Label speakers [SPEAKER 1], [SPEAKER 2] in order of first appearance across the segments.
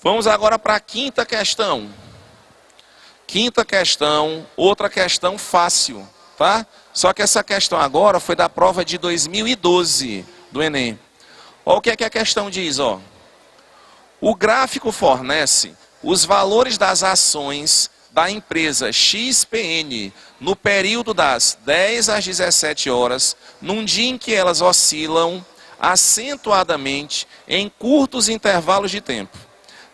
[SPEAKER 1] Vamos agora para a quinta questão. Quinta questão, outra questão fácil, tá? Só que essa questão agora foi da prova de 2012 do Enem. Olha o que é que a questão diz, ó. O gráfico fornece os valores das ações da empresa XPN no período das 10 às 17 horas, num dia em que elas oscilam acentuadamente em curtos intervalos de tempo.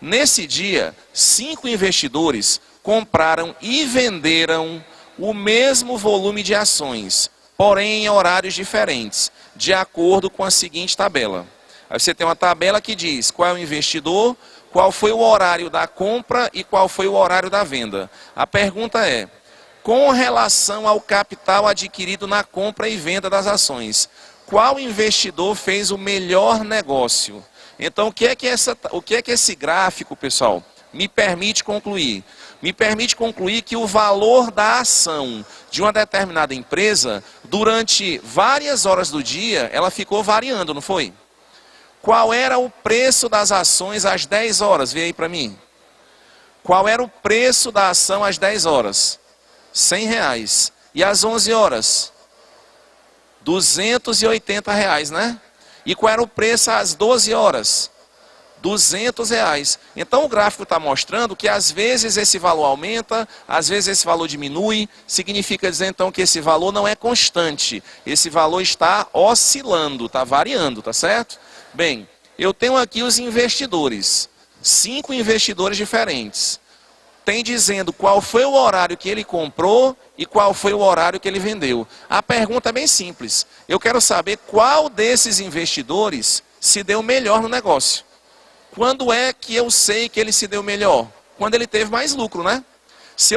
[SPEAKER 1] Nesse dia, 5 investidores compraram e venderam o mesmo volume de ações, porém em horários diferentes, de acordo com a seguinte tabela. Aí você tem uma tabela que diz qual é o investidor, qual foi o horário da compra e qual foi o horário da venda. A pergunta é, com relação ao capital adquirido na compra e venda das ações, qual investidor fez o melhor negócio? Então, o que é que esse gráfico, pessoal, me permite concluir? Me permite concluir que o valor da ação de uma determinada empresa, durante várias horas do dia, ela ficou variando, não foi? Qual era o preço das ações às 10 horas? Vê aí para mim. Qual era o preço da ação às 10 horas? R$100. E às 11 horas? R$280, né? E qual era o preço às 12 horas? R$200. Então o gráfico está mostrando que às vezes esse valor aumenta, às vezes esse valor diminui. Significa dizer então que esse valor não é constante. Esse valor está oscilando, está variando, tá certo? Bem, eu tenho aqui os investidores. 5 investidores diferentes. Tem dizendo qual foi o horário que ele comprou e qual foi o horário que ele vendeu. A pergunta é bem simples. Eu quero saber qual desses investidores se deu melhor no negócio. Quando é que eu sei que ele se deu melhor? Quando ele teve mais lucro, né? Se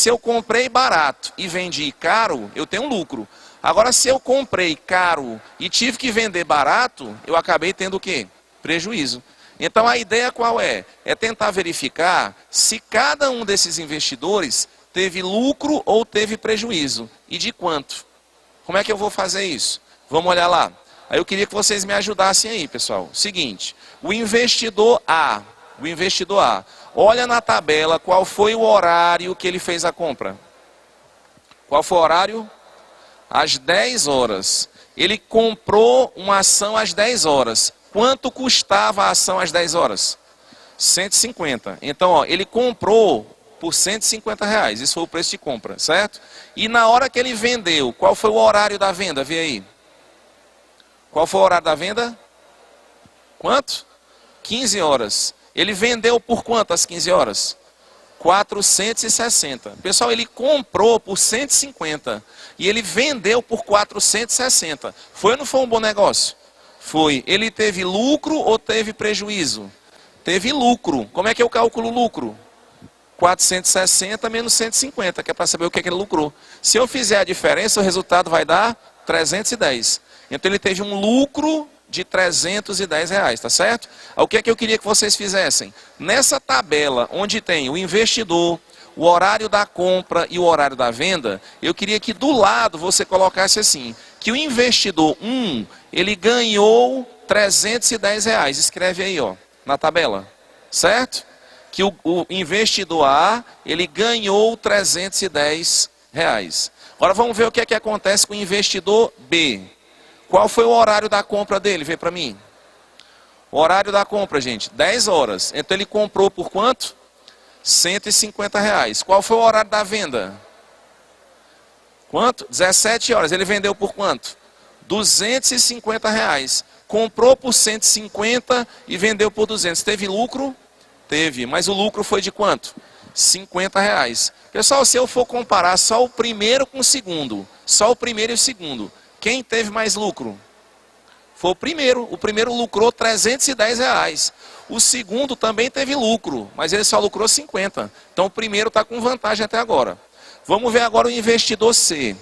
[SPEAKER 1] eu comprei barato e vendi caro, eu tenho lucro. Agora, se eu comprei caro e tive que vender barato, eu acabei tendo o quê? Prejuízo. Então, a ideia qual é? É tentar verificar se cada um desses investidores teve lucro ou teve prejuízo. E de quanto? Como é que eu vou fazer isso? Vamos olhar lá. Aí eu queria que vocês me ajudassem aí, pessoal. Seguinte, o investidor A, olha na tabela qual foi o horário que ele fez a compra. Qual foi o horário? Às 10 horas. Ele comprou uma ação às 10 horas. Quanto custava a ação às 10 horas? 150. Então, ó, ele comprou por R$150. Isso foi o preço de compra, certo? E na hora que ele vendeu, qual foi o horário da venda? Vê aí. Qual foi o horário da venda? Quanto? 15 horas. Ele vendeu por quanto às 15 horas? 460. Pessoal, ele comprou por 150 e ele vendeu por 460. Foi ou não foi um bom negócio? Foi. Ele teve lucro ou teve prejuízo? Teve lucro. Como é que eu calculo o lucro? 460 menos 150, que é para saber o que ele lucrou. Se eu fizer a diferença, o resultado vai dar 310. Então ele teve um lucro de R$310, tá certo? O que é que eu queria que vocês fizessem? Nessa tabela, onde tem o investidor, o horário da compra e o horário da venda, eu queria que do lado você colocasse assim, que o investidor 1, ele ganhou R$310. Escreve aí, ó, na tabela, certo? Que o investidor A, ele ganhou R$310. Agora vamos ver o que é que acontece com o investidor B. Qual foi o horário da compra dele? Vê para mim. O horário da compra, gente, 10 horas. Então ele comprou por quanto? R$150. Qual foi o horário da venda? Quanto? 17 horas. Ele vendeu por quanto? R$250. Comprou por 150 e vendeu por 200. Teve lucro? Teve. Mas o lucro foi de quanto? R$50. Pessoal, se eu for comparar só o primeiro com o segundo, só o primeiro e o segundo, quem teve mais lucro? Foi o primeiro. O primeiro lucrou R$310. O segundo também teve lucro, mas ele só lucrou 50. Então o primeiro está com vantagem até agora. Vamos ver agora o investidor C.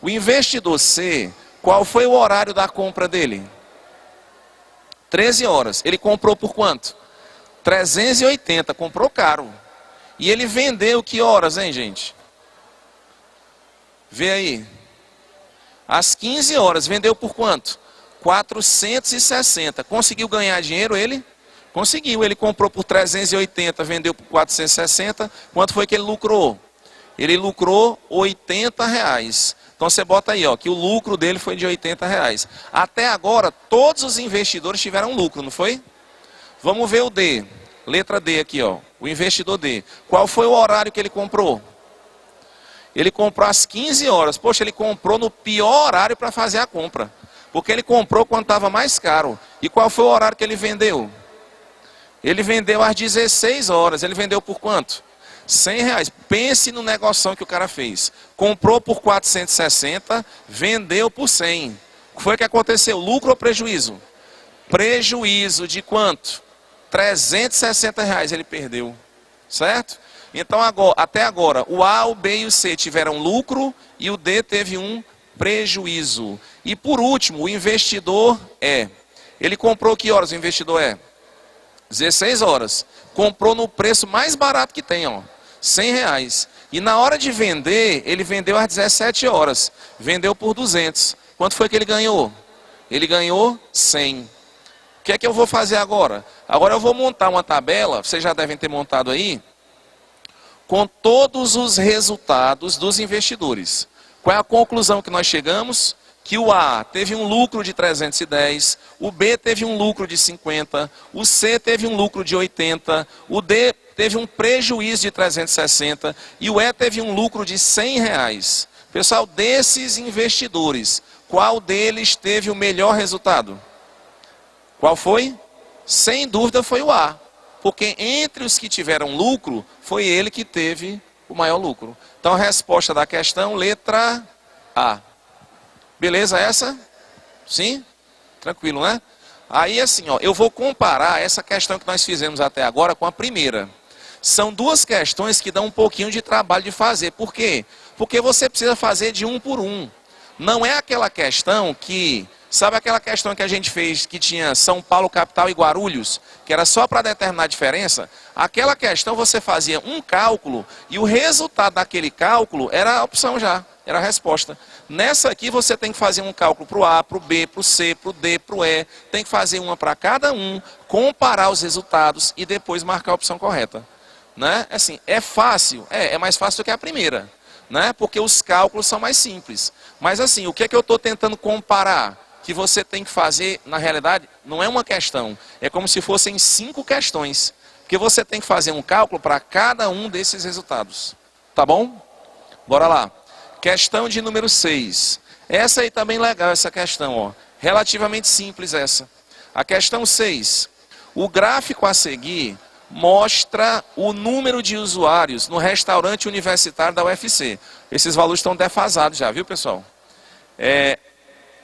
[SPEAKER 1] O investidor C, qual foi o horário da compra dele? 13 horas. Ele comprou por quanto? 380. Comprou caro. E ele vendeu que horas, hein, gente? Vê aí. Às 15 horas. Vendeu por quanto? 460. Conseguiu ganhar dinheiro ele? Conseguiu, ele comprou por 380, vendeu por 460. Quanto foi que ele lucrou? Ele lucrou R$80. Então você bota aí, ó, que o lucro dele foi de R$80. Até agora, todos os investidores tiveram lucro, não foi? Vamos ver o D. Letra D aqui, ó. O investidor D. Qual foi o horário que ele comprou? Ele comprou às 15 horas. Poxa, ele comprou no pior horário para fazer a compra. Porque ele comprou quando estava mais caro. E qual foi o horário que ele vendeu? Ele vendeu às 16 horas. Ele vendeu por quanto? R$100. Pense no negoção que o cara fez. Comprou por 460, vendeu por 100. O que foi que aconteceu? Lucro ou prejuízo? Prejuízo de quanto? R$360 ele perdeu. Certo? Então até agora, o A, o B e o C tiveram lucro e o D teve um prejuízo. E por último, o investidor E. Ele comprou que horas o investidor E? 16 horas. Comprou no preço mais barato que tem, ó. R$100. E na hora de vender, ele vendeu às 17 horas. Vendeu por 200. Quanto foi que ele ganhou? Ele ganhou 100. O que é que eu vou fazer agora? Agora eu vou montar uma tabela, vocês já devem ter montado aí, com todos os resultados dos investidores. Qual é a conclusão que nós chegamos? Que o A teve um lucro de 310, o B teve um lucro de 50, o C teve um lucro de 80, o D teve um prejuízo de 360 e o E teve um lucro de R$100. Pessoal, desses investidores, qual deles teve o melhor resultado? Qual foi? Sem dúvida foi o A. Porque entre os que tiveram lucro, foi ele que teve o maior lucro. Então a resposta da questão, letra A. Beleza essa? Sim? Tranquilo, né? Aí assim, ó, eu vou comparar essa questão que nós fizemos até agora com a primeira. São duas questões que dão um pouquinho de trabalho de fazer. Por quê? Porque você precisa fazer de um por um. Não é aquela questão que... Sabe aquela questão que a gente fez que tinha São Paulo, capital e Guarulhos? Que era só para determinar a diferença? Aquela questão você fazia um cálculo e o resultado daquele cálculo era a opção já, era a resposta. Nessa aqui você tem que fazer um cálculo para o A, para o B, para o C, para o D, para o E. Tem que fazer uma para cada um, comparar os resultados e depois marcar a opção correta. Né? Assim, é fácil? É mais fácil do que a primeira. Né? Porque os cálculos são mais simples. Mas assim, o que é que eu estou tentando comparar? Que você tem que fazer, na realidade, não é uma questão. É como se fossem 5 questões. Porque você tem que fazer um cálculo para cada um desses resultados. Tá bom? Bora lá. Questão de número 6. Essa aí também legal, essa questão. Ó. Relativamente simples essa. A questão 6. O gráfico a seguir mostra o número de usuários no restaurante universitário da UFC. Esses valores estão defasados já, viu, pessoal?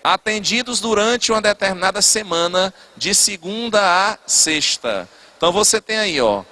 [SPEAKER 1] Atendidos durante uma determinada semana, de segunda a sexta. Então você tem aí, ó,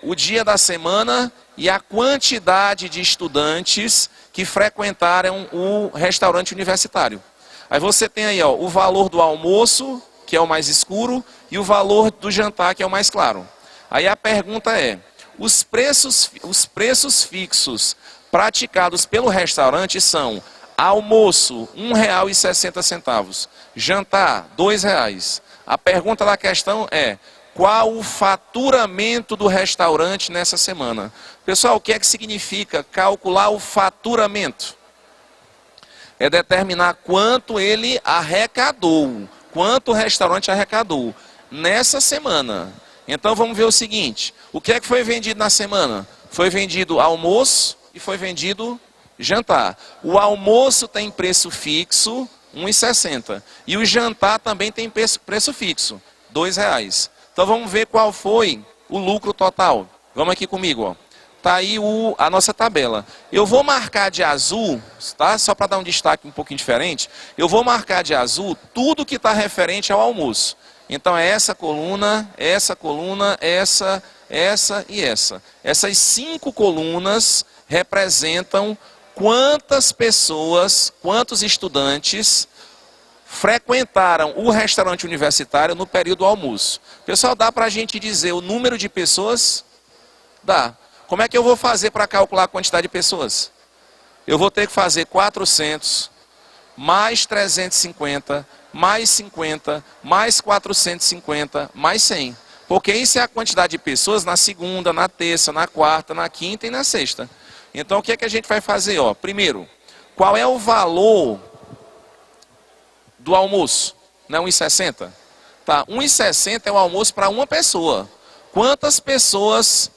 [SPEAKER 1] o dia da semana e a quantidade de estudantes que frequentaram o restaurante universitário. Aí você tem aí, ó, o valor do almoço, que é o mais escuro, e o valor do jantar, que é o mais claro. Aí a pergunta é, os preços fixos praticados pelo restaurante são: almoço, R$1,60. Jantar, R$2. A pergunta da questão é: qual o faturamento do restaurante nessa semana? Pessoal, o que é que significa calcular o faturamento? É determinar quanto ele arrecadou, quanto o restaurante arrecadou nessa semana. Então vamos ver o seguinte: o que é que foi vendido na semana? Foi vendido almoço e foi vendido jantar. O almoço tem preço fixo, R$1,60. E o jantar também tem preço fixo, R$2. Então vamos ver qual foi o lucro total. Vamos aqui comigo, ó. Tá aí a nossa tabela. Eu vou marcar de azul, tá? Só para dar um destaque um pouquinho diferente. Eu vou marcar de azul tudo que está referente ao almoço. Então é essa coluna, essa e essa. Essas 5 colunas representam quantas pessoas, quantos estudantes frequentaram o restaurante universitário no período do almoço. Pessoal, dá para a gente dizer o número de pessoas? Dá. Como é que eu vou fazer para calcular a quantidade de pessoas? Eu vou ter que fazer 400, mais 350, mais 50, mais 450, mais 100. Porque isso é a quantidade de pessoas na segunda, na terça, na quarta, na quinta e na sexta. Então o que é que a gente vai fazer? Ó? Primeiro, qual é o valor do almoço? Não é 1,60? Tá, 1,60 é o almoço para uma pessoa. Quantas pessoas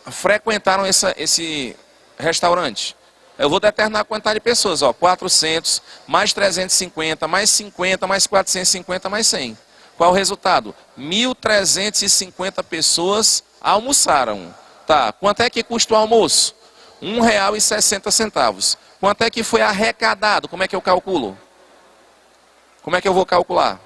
[SPEAKER 1] frequentaram esse restaurante? Eu vou determinar a quantidade de pessoas. Ó, 400, mais 350, mais 50, mais 450, mais 100. Qual o resultado? 1.350 pessoas almoçaram. Tá, quanto é que custa o almoço? R$ 1,60. Quanto é que foi arrecadado? Como é que eu calculo? Como é que eu vou calcular?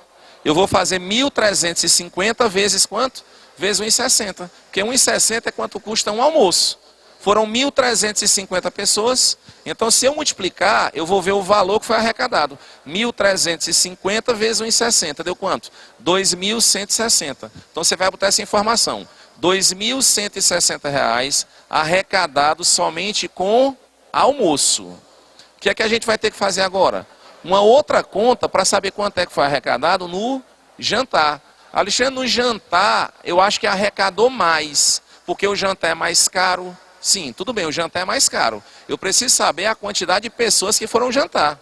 [SPEAKER 1] Eu vou fazer 1.350 vezes quanto? Vezes 1,60. Porque 1,60 é quanto custa um almoço. Foram 1.350 pessoas. Então, se eu multiplicar, eu vou ver o valor que foi arrecadado. 1.350 vezes 1,60. Deu quanto? 2.160. Então, você vai botar essa informação. R$ 2.160 arrecadado somente com almoço. O que é que a gente vai ter que fazer agora? Uma outra conta para saber quanto é que foi arrecadado no jantar. Alexandre, no jantar, eu acho que arrecadou mais, porque o jantar é mais caro. Sim, tudo bem, o jantar é mais caro. Eu preciso saber a quantidade de pessoas que foram jantar.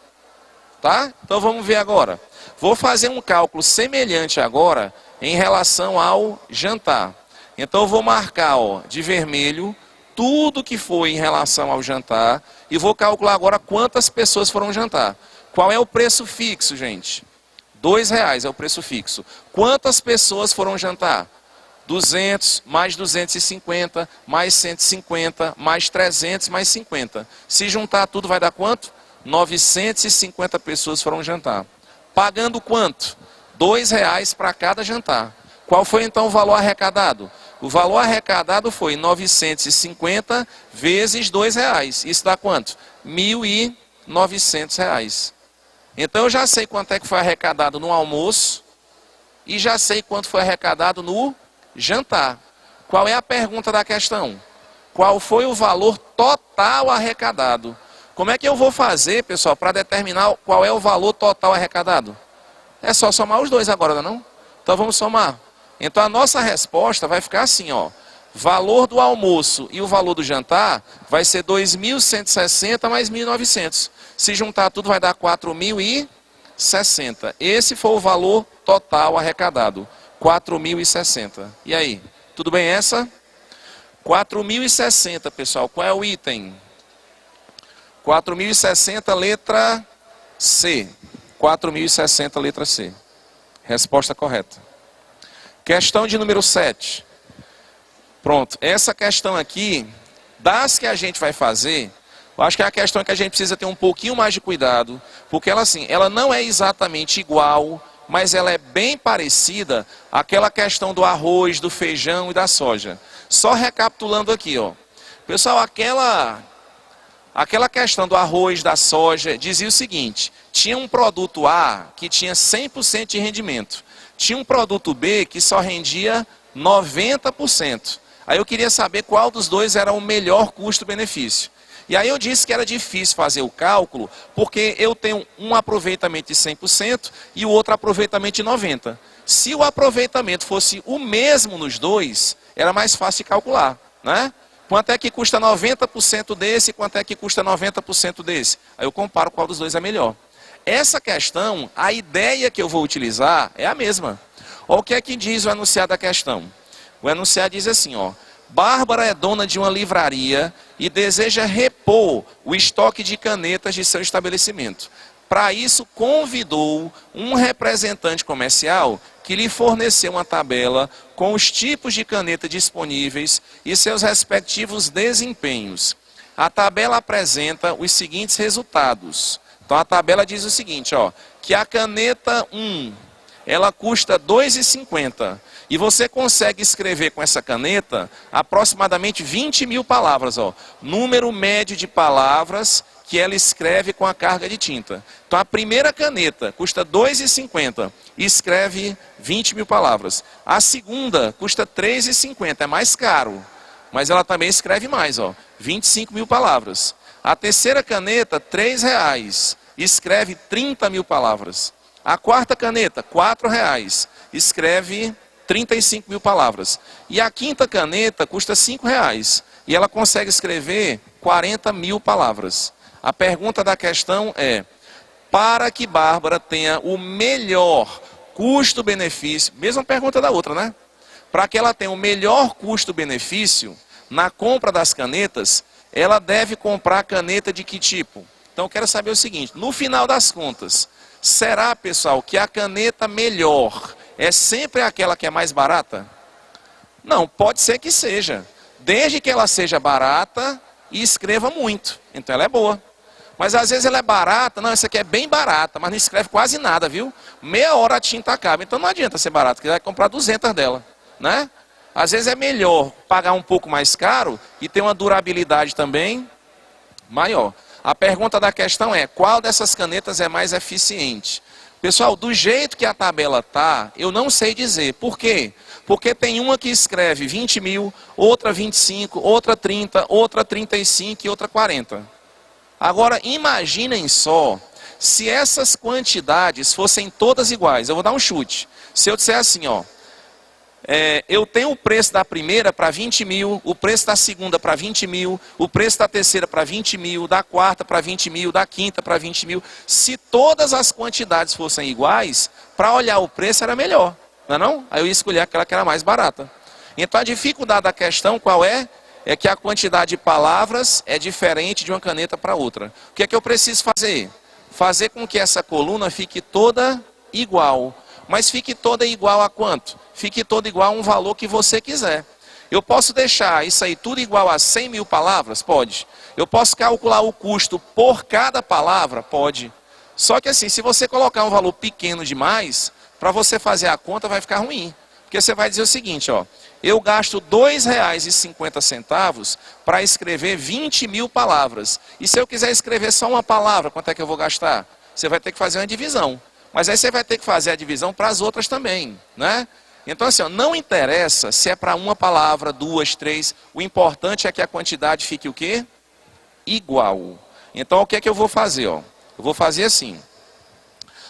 [SPEAKER 1] Tá? Então vamos ver agora. Vou fazer um cálculo semelhante agora em relação ao jantar. Então eu vou marcar, ó, de vermelho tudo que foi em relação ao jantar e vou calcular agora quantas pessoas foram jantar. Qual é o preço fixo, gente? R$ 2,00 é o preço fixo. Quantas pessoas foram jantar? 200, mais 250, mais 150, mais 300, mais 50. Se juntar tudo vai dar quanto? 950 pessoas foram jantar. Pagando quanto? R$ 2,00 para cada jantar. Qual foi então o valor arrecadado? O valor arrecadado foi 950 vezes R$ 2,00. Isso dá quanto? R$ 1.900. Então eu já sei quanto é que foi arrecadado no almoço e já sei quanto foi arrecadado no jantar. Qual é a pergunta da questão? Qual foi o valor total arrecadado? Como é que eu vou fazer, pessoal, para determinar qual é o valor total arrecadado? É só somar os dois agora, não? Então vamos somar. Então a nossa resposta vai ficar assim, ó. Valor do almoço e o valor do jantar vai ser 2.160 mais 1.900. Se juntar tudo vai dar 4.060. Esse foi o valor total arrecadado. 4.060. E aí? Tudo bem essa? 4.060, pessoal. Qual é o item? 4.060, letra C. 4.060, letra C. Resposta correta. Questão de número 7. Pronto. Essa questão aqui, das que a gente vai fazer, eu acho que é a questão que a gente precisa ter um pouquinho mais de cuidado, porque ela, assim, ela não é exatamente igual, mas ela é bem parecida àquela questão do arroz, do feijão e da soja. Só recapitulando aqui, ó. Pessoal, aquela questão do arroz, da soja, dizia o seguinte: tinha um produto A que tinha 100% de rendimento. Tinha um produto B que só rendia 90%. Aí eu queria saber qual dos dois era o melhor custo-benefício. E aí eu disse que era difícil fazer o cálculo, porque eu tenho um aproveitamento de 100% e o outro aproveitamento de 90%. Se o aproveitamento fosse o mesmo nos dois, era mais fácil de calcular, né? Quanto é que custa 90% desse e quanto é que custa 90% desse? Aí eu comparo qual dos dois é melhor. Essa questão, a ideia que eu vou utilizar é a mesma. Olha o que é que diz o enunciado da questão. O enunciado diz assim, ó. Bárbara é dona de uma livraria e deseja repor o estoque de canetas de seu estabelecimento. Para isso, convidou um representante comercial que lhe forneceu uma tabela com os tipos de caneta disponíveis e seus respectivos desempenhos. A tabela apresenta os seguintes resultados. Então, a tabela diz o seguinte, ó, que a caneta 1, ela custa R$ 2,50. E você consegue escrever com essa caneta aproximadamente 20.000 palavras. Ó. Número médio de palavras que ela escreve com a carga de tinta. Então a primeira caneta custa R$ 2,50 e escreve 20.000 palavras. A segunda custa R$ 3,50, é mais caro. Mas ela também escreve mais, ó, 25.000 palavras. A terceira caneta, R$ 3,00, escreve 30.000 palavras. A quarta caneta, R$ 4,00, escreve 35 mil palavras. E a quinta caneta custa R$5. E ela consegue escrever 40 mil palavras. A pergunta da questão é, para que Bárbara tenha o melhor custo-benefício, mesma pergunta da outra, né? Para que ela tenha o melhor custo-benefício na compra das canetas, ela deve comprar caneta de que tipo? Então eu quero saber o seguinte, no final das contas, será, pessoal, que a caneta melhor é sempre aquela que é mais barata? Não, pode ser que seja. Desde que ela seja barata e escreva muito. Então ela é boa. Mas às vezes ela é barata, não, essa aqui é bem barata, mas não escreve quase nada, viu? Meia hora a tinta acaba. Então não adianta ser barata, porque vai comprar 200 dela, né? Às vezes é melhor pagar um pouco mais caro e ter uma durabilidade também maior. A pergunta da questão é, qual dessas canetas é mais eficiente? Pessoal, do jeito que a tabela está, eu não sei dizer. Por quê? Porque tem uma que escreve 20 mil, outra 25, outra 30, outra 35 e outra 40. Agora, imaginem só, se essas quantidades fossem todas iguais. Eu vou dar um chute. Se eu disser assim, ó, eu tenho o preço da primeira para 20 mil, o preço da segunda para 20 mil, o preço da terceira para 20 mil, da quarta para 20 mil, da quinta para 20 mil. Se todas as quantidades fossem iguais, para olhar o preço era melhor, não é não? Aí eu ia escolher aquela que era mais barata. Então a dificuldade da questão qual é? É que a quantidade de palavras é diferente de uma caneta para outra. O que é que eu preciso fazer? Fazer com que essa coluna fique toda igual. Mas fique toda igual a quanto? Fique toda igual a um valor que você quiser. Eu posso deixar isso aí tudo igual a 100 mil palavras? Pode. Eu posso calcular o custo por cada palavra? Pode. Só que assim, se você colocar um valor pequeno demais, para você fazer a conta vai ficar ruim. Porque você vai dizer o seguinte, ó, eu gasto R$ 2,50 para escrever 20 mil palavras. E se eu quiser escrever só uma palavra, quanto é que eu vou gastar? Você vai ter que fazer uma divisão. Mas aí você vai ter que fazer a divisão para as outras também, né? Então assim, ó, não interessa se é para uma palavra, duas, três. O importante é que a quantidade fique o quê? Igual. Então o que é que eu vou fazer? Ó? Eu vou fazer assim.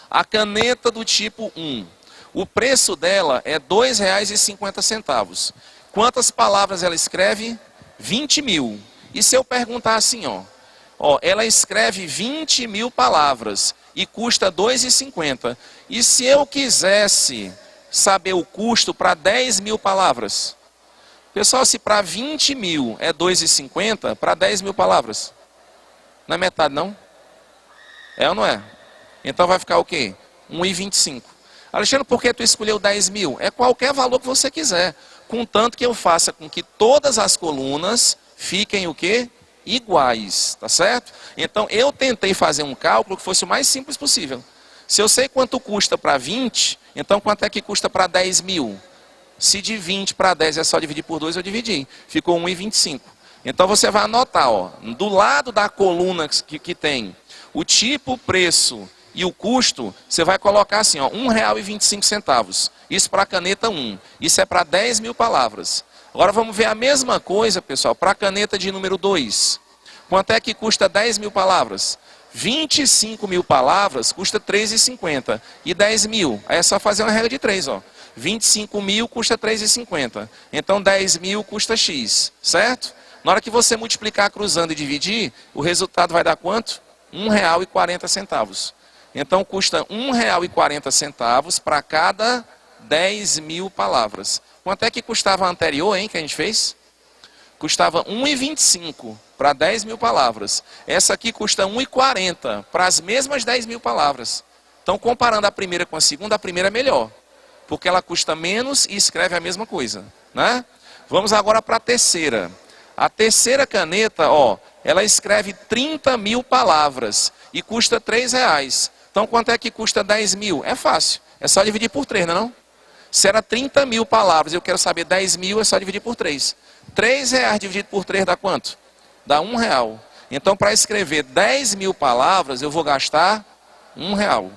[SPEAKER 1] A caneta do tipo 1. O preço dela é R$ 2,50. Quantas palavras ela escreve? 20 mil. E se eu perguntar assim, ó, ela escreve 20 mil palavras e custa R$ 2,50. E se eu quisesse saber o custo para 10 mil palavras? Pessoal, se para 20 mil é R$ 2,50, para 10 mil palavras? Não é metade, não? É ou não é? Então vai ficar o quê? R$ 1,25. Alexandre, por que tu escolheu 10 mil? É qualquer valor que você quiser. Contanto que eu faça com que todas as colunas fiquem o quê? Iguais, tá certo? Então eu tentei fazer um cálculo que fosse o mais simples possível. Se eu sei quanto custa para 20, então quanto é que custa para 10 mil? Se de 20 para 10 é só dividir por 2, eu dividi. Ficou 1,25. Então você vai anotar, ó, do lado da coluna que tem o tipo, o preço e o custo, você vai colocar assim, ó, R$ 1,25. Isso para a caneta 1. Isso é para 10 mil palavras. Agora vamos ver a mesma coisa, pessoal, para a caneta de número 2. Quanto é que custa 10 mil palavras? 25 mil palavras custa R$ 3,50. E 10 mil? Aí é só fazer uma regra de 3, ó. 25 mil custa R$ 3,50. Então 10 mil custa X, certo? Na hora que você multiplicar cruzando e dividir, o resultado vai dar quanto? R$ 1,40. Então custa R$ 1,40 para cada 10 mil palavras. Quanto é que custava a anterior, hein, que a gente fez? Custava R$ 1,25 para 10 mil palavras. Essa aqui custa R$ 1,40 para as mesmas 10 mil palavras. Então, comparando a primeira com a primeira é melhor. Porque ela custa menos e escreve a mesma coisa, né? Vamos agora para a terceira. A terceira caneta, ó, ela escreve 30 mil palavras e custa R$ 3,00. Então, quanto é que custa 10 mil? É fácil, é só dividir por 3, não é não? Se era 30 mil palavras e eu quero saber 10 mil, é só dividir por 3. R$ 3,00 dividido por 3 dá quanto? Dá R$ 1,00. Então, para escrever 10 mil palavras, eu vou gastar R$ 1,00.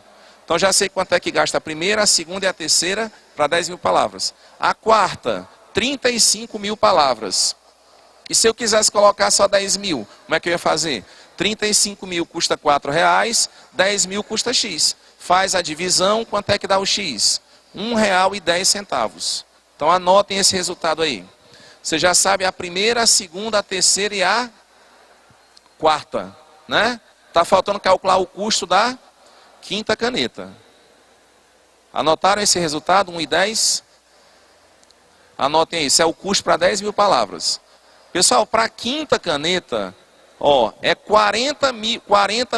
[SPEAKER 1] Então, já sei quanto é que gasta a primeira, a segunda e a terceira para 10 mil palavras. A quarta, 35 mil palavras. E se eu quisesse colocar só 10 mil, como é que eu ia fazer? 35 mil custa R$ 4,00, 10 mil custa X. Faz a divisão, quanto é que dá o X? R$ 1,10. Então anotem esse resultado aí. Você já sabe a primeira, a segunda, a terceira e a quarta, né? Está faltando calcular o custo da quinta caneta. Anotaram esse resultado, 1 e 10? Anotem aí, isso é o custo para 10 mil palavras. Pessoal, para a quinta caneta, ó, é 40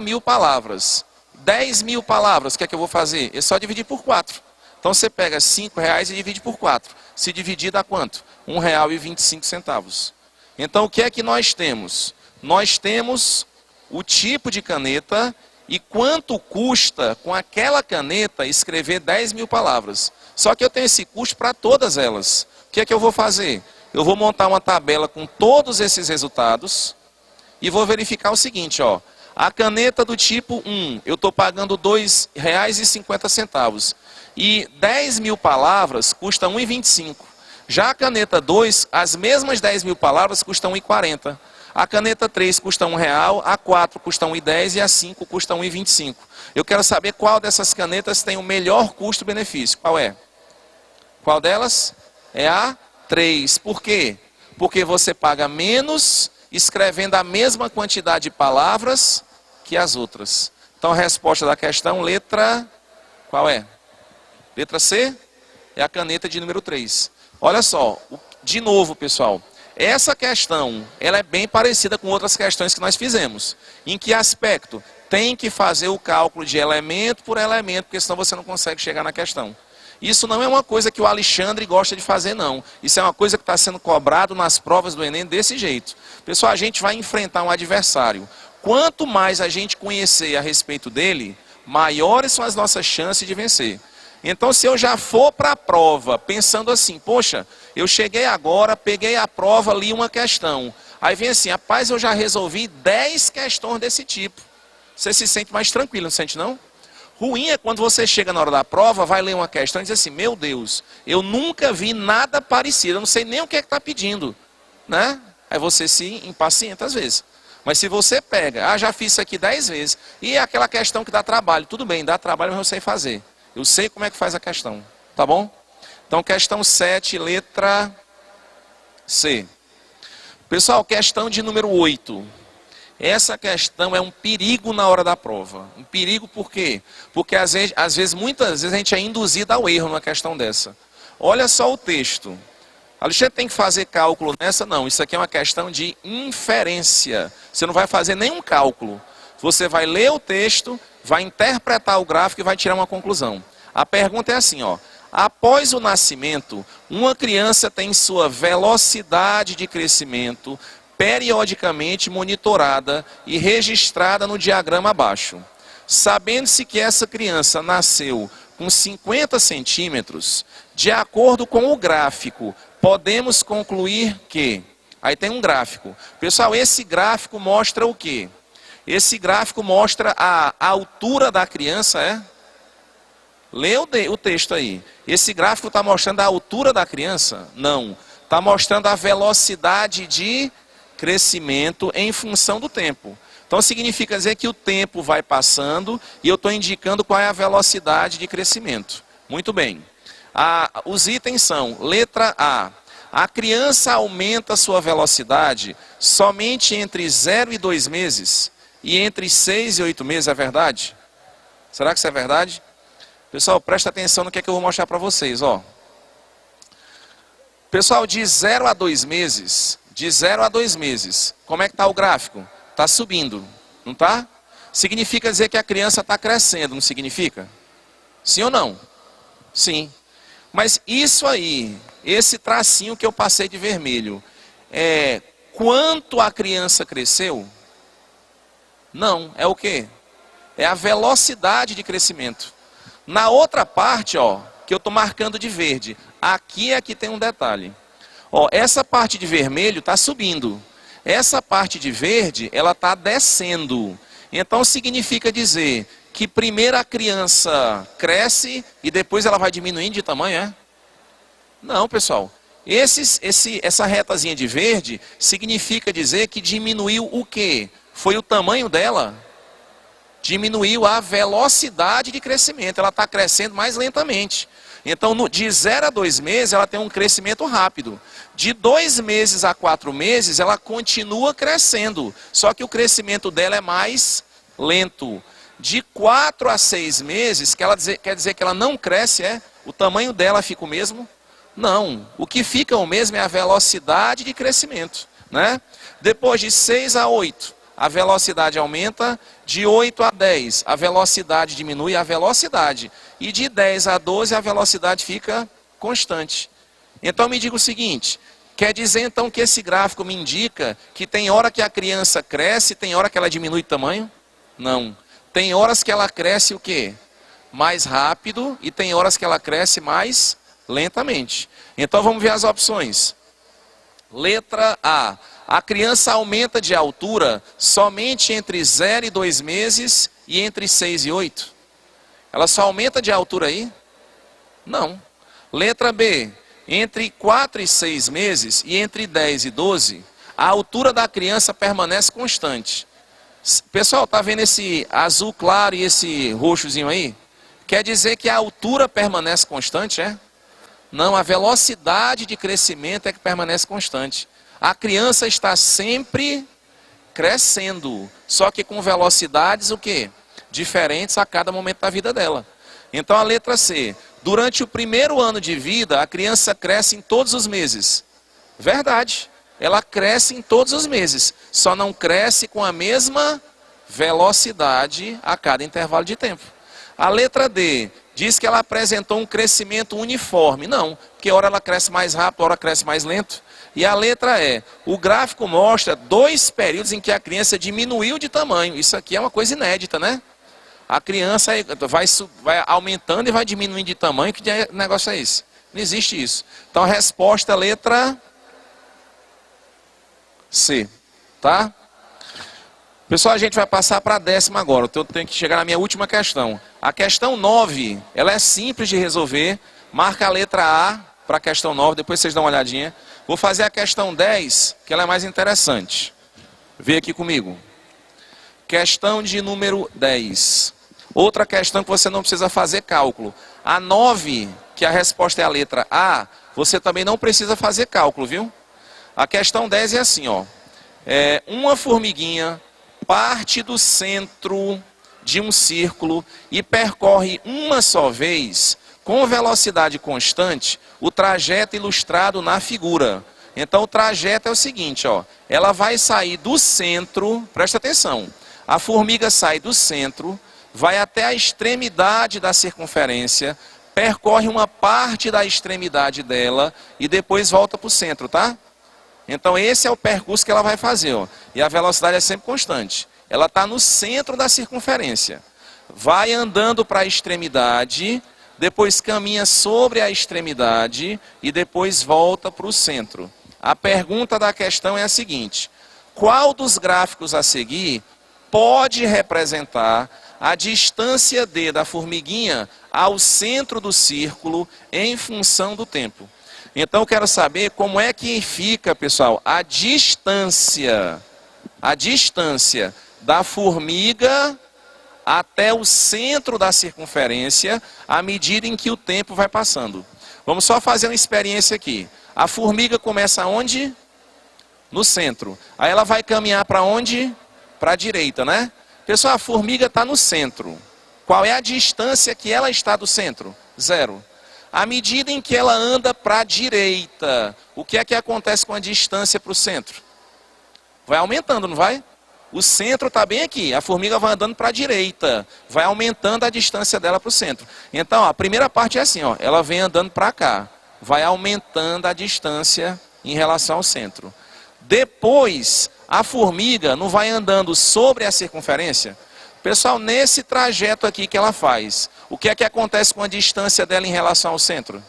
[SPEAKER 1] mil palavras. 10 mil palavras, o que é que eu vou fazer? É só dividir por 4. Então você pega R$5 e divide por 4. Se dividir dá quanto? R$1,25. Então o que é que nós temos? Nós temos o tipo de caneta e quanto custa com aquela caneta escrever 10 mil palavras. Só que eu tenho esse custo para todas elas. O que é que eu vou fazer? Eu vou montar uma tabela com todos esses resultados e vou verificar o seguinte, ó. A caneta do tipo 1, eu estou pagando R$2,50. E 10 mil palavras custa R$1,25. Já a caneta 2, as mesmas 10 mil palavras custam R$1,40. A caneta 3 custa R$1, a 4 custa R$1,10 e a 5 custa R$1,25. Eu quero saber qual dessas canetas tem o melhor custo-benefício. Qual é? Qual delas? É a 3. Por quê? Porque você paga menos escrevendo a mesma quantidade de palavras que as outras. Então a resposta da questão, letra... Qual é? Letra C? É a caneta de número 3. Olha só, de novo, pessoal. Essa questão, ela é bem parecida com outras questões que nós fizemos. Em que aspecto? Tem que fazer o cálculo de elemento por elemento, porque senão você não consegue chegar na questão. Isso não é uma coisa que o Alexandre gosta de fazer, não. Isso é uma coisa que está sendo cobrado nas provas do Enem desse jeito. Pessoal, a gente vai enfrentar um adversário. Quanto mais a gente conhecer a respeito dele, maiores são as nossas chances de vencer. Então, se eu já for para a prova pensando assim, poxa, eu cheguei agora, peguei a prova, li uma questão. Aí vem assim, rapaz, eu já resolvi 10 questões desse tipo. Você se sente mais tranquilo, não sente não? Ruim é quando você chega na hora da prova, vai ler uma questão e diz assim, meu Deus, eu nunca vi nada parecido, eu não sei nem o que é que está pedindo. Né? Aí você se impacienta às vezes. Mas se você pega, já fiz isso aqui 10 vezes, e é aquela questão que dá trabalho, tudo bem, dá trabalho, mas eu sei fazer. Eu sei como é que faz a questão, tá bom? Então, questão 7, letra C. Pessoal, questão de número 8. Essa questão é um perigo na hora da prova. Um perigo por quê? Porque muitas vezes a gente é induzido ao erro numa questão dessa. Olha só o texto. Alexandre tem que fazer cálculo nessa? Não, isso aqui é uma questão de inferência. Você não vai fazer nenhum cálculo. Você vai ler o texto, vai interpretar o gráfico e vai tirar uma conclusão. A pergunta é assim, ó. Após o nascimento, uma criança tem sua velocidade de crescimento periodicamente monitorada e registrada no diagrama abaixo. Sabendo-se que essa criança nasceu com 50 centímetros, de acordo com o gráfico, podemos concluir que... Aí tem um gráfico. Pessoal, esse gráfico mostra o quê? Esse gráfico mostra a altura da criança, é? Lê o texto aí. Esse gráfico está mostrando a altura da criança? Não. Está mostrando a velocidade de crescimento em função do tempo. Então significa dizer que o tempo vai passando e eu estou indicando qual é a velocidade de crescimento. Muito bem. Os itens são, letra A. A criança aumenta sua velocidade somente entre 0 e 2 meses e entre 6 e 8 meses, é verdade? Será que isso é verdade? Pessoal, presta atenção no que é que eu vou mostrar para vocês, ó. Pessoal, de 0 a 2 meses, como é que está o gráfico? Está subindo, não está? Significa dizer que a criança está crescendo, não significa? Sim ou não? Sim. Mas isso aí, esse tracinho que eu passei de vermelho, é quanto a criança cresceu? Não, é o quê? É a velocidade de crescimento. Na outra parte, ó, que eu estou marcando de verde, aqui é que tem um detalhe. Ó, essa parte de vermelho está subindo. Essa parte de verde, ela está descendo. Então significa dizer que primeiro a criança cresce e depois ela vai diminuindo de tamanho, é? Não, pessoal. Essa retazinha de verde significa dizer que diminuiu o quê? Foi o tamanho dela? Diminuiu a velocidade de crescimento, ela está crescendo mais lentamente. Então, de 0 a 2 meses, ela tem um crescimento rápido. De 2 meses a 4 meses, ela continua crescendo, só que o crescimento dela é mais lento. De 4 a 6 meses, quer dizer que ela não cresce, o tamanho dela fica o mesmo? Não, o que fica o mesmo é a velocidade de crescimento, né? Depois de 6 a 8, a velocidade aumenta, de 8 a 10, a velocidade diminui, a velocidade, e de 10 a 12, a velocidade fica constante. Então me diga o seguinte, quer dizer então que esse gráfico me indica que tem hora que a criança cresce, tem hora que ela diminui de tamanho? Não. Tem horas que ela cresce o quê? Mais rápido e tem horas que ela cresce mais lentamente. Então vamos ver as opções. Letra A. A criança aumenta de altura somente entre 0 e 2 meses e entre 6 e 8. Ela só aumenta de altura aí? Não. Letra B. Entre 4 e 6 meses e entre 10 e 12, a altura da criança permanece constante. Pessoal, está vendo esse azul claro e esse roxozinho aí? Quer dizer que a altura permanece constante, é? Não, a velocidade de crescimento é que permanece constante. A criança está sempre crescendo, só que com velocidades o quê? Diferentes a cada momento da vida dela. Então a letra C. Durante o primeiro ano de vida, a criança cresce em todos os meses. Verdade. Ela cresce em todos os meses, só não cresce com a mesma velocidade a cada intervalo de tempo. A letra D diz que ela apresentou um crescimento uniforme. Não, porque hora ela cresce mais rápido, hora cresce mais lento. E a letra E, o gráfico mostra 2 períodos em que a criança diminuiu de tamanho. Isso aqui é uma coisa inédita, né? A criança vai aumentando e vai diminuindo de tamanho. Que negócio é esse? Não existe isso. Então a resposta é letra C, tá? Pessoal, a gente vai passar para a 10ª agora. Então eu tenho que chegar na minha última questão. A questão 9, ela é simples de resolver. Marca a letra A para a questão 9, depois vocês dão uma olhadinha. Vou fazer a questão 10, que ela é mais interessante. Vê aqui comigo. Questão de número 10. Outra questão que você não precisa fazer cálculo. A 9, que a resposta é a letra A, você também não precisa fazer cálculo, viu? A questão 10 é assim, ó. Uma formiguinha parte do centro de um círculo e percorre uma só vez, com velocidade constante, o trajeto ilustrado na figura. Então o trajeto é o seguinte, ó. Ela vai sair do centro, presta atenção. A formiga sai do centro, vai até a extremidade da circunferência, percorre uma parte da extremidade dela e depois volta para o centro, tá? Então esse é o percurso que ela vai fazer, ó. E a velocidade é sempre constante. Ela está no centro da circunferência. Vai andando para a extremidade, depois caminha sobre a extremidade e depois volta para o centro. A pergunta da questão é a seguinte: qual dos gráficos a seguir pode representar a distância D da formiguinha ao centro do círculo em função do tempo? Então eu quero saber como é que fica, pessoal, a distância da formiga até o centro da circunferência, à medida em que o tempo vai passando. Vamos só fazer uma experiência aqui. A formiga começa onde? No centro. Aí ela vai caminhar para onde? Para a direita, né? Pessoal, a formiga está no centro. Qual é a distância que ela está do centro? 0. À medida em que ela anda para a direita, o que é que acontece com a distância para o centro? Vai aumentando, não vai? O centro está bem aqui, a formiga vai andando para a direita, vai aumentando a distância dela para o centro. Então, ó, a primeira parte é assim, ó, ela vem andando para cá, vai aumentando a distância em relação ao centro. Depois, a formiga não vai andando sobre a circunferência? Pessoal, nesse trajeto aqui que ela faz, o que é que acontece com a distância dela em relação ao centro?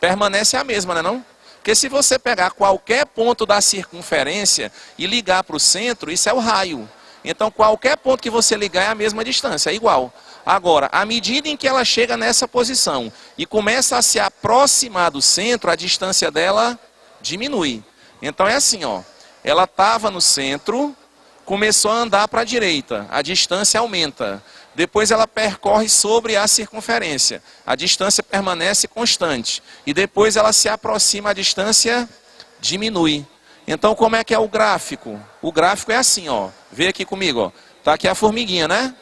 [SPEAKER 1] Permanece a mesma, não é não? Porque se você pegar qualquer ponto da circunferência e ligar para o centro, isso é o raio. Então qualquer ponto que você ligar é a mesma distância, é igual. Agora, à medida em que ela chega nessa posição e começa a se aproximar do centro, a distância dela diminui. Então é assim, ó. Ela estava no centro, começou a andar para a direita, a distância aumenta. Depois ela percorre sobre a circunferência, a distância permanece constante. E depois ela se aproxima, a distância diminui. Então como é que é o gráfico? O gráfico é assim, ó. Vê aqui comigo, ó. Tá aqui a formiguinha, né?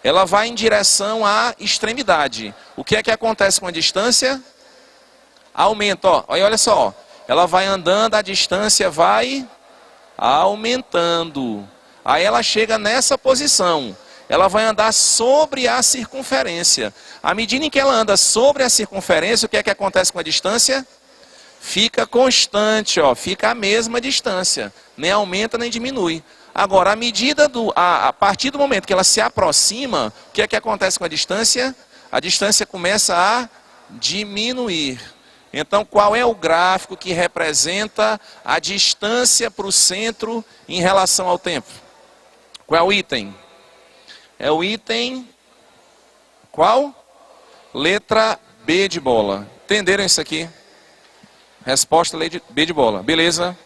[SPEAKER 1] Ela vai em direção à extremidade. O que é que acontece com a distância? Aumenta, ó. Olha só, ó. Ela vai andando, a distância vai aumentando. Aí ela chega nessa posição. Ela vai andar sobre a circunferência. À medida em que ela anda sobre a circunferência, o que é que acontece com a distância? Fica constante, ó, fica a mesma distância. Nem aumenta nem diminui. Agora, a partir do momento que ela se aproxima, o que é que acontece com a distância? A distância começa a diminuir. Então, qual é o gráfico que representa a distância para o centro em relação ao tempo? Qual é o item? É o item... Qual? Letra B de bola. Entenderam isso aqui? Resposta B de bola. Beleza?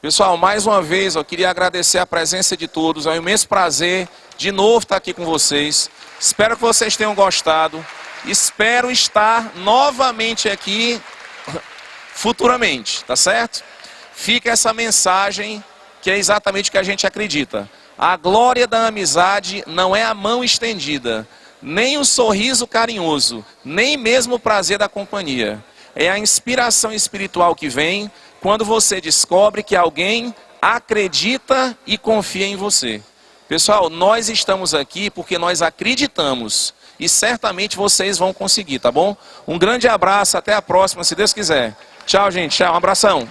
[SPEAKER 1] Pessoal, mais uma vez eu queria agradecer a presença de todos. É um imenso prazer de novo estar aqui com vocês. Espero que vocês tenham gostado. Espero estar novamente aqui futuramente, tá certo? Fica essa mensagem que é exatamente o que a gente acredita. A glória da amizade não é a mão estendida, nem o sorriso carinhoso, nem mesmo o prazer da companhia. É a inspiração espiritual que vem quando você descobre que alguém acredita e confia em você. Pessoal, nós estamos aqui porque nós acreditamos e certamente vocês vão conseguir, tá bom? Um grande abraço, até a próxima, se Deus quiser. Tchau, gente, tchau, um abração.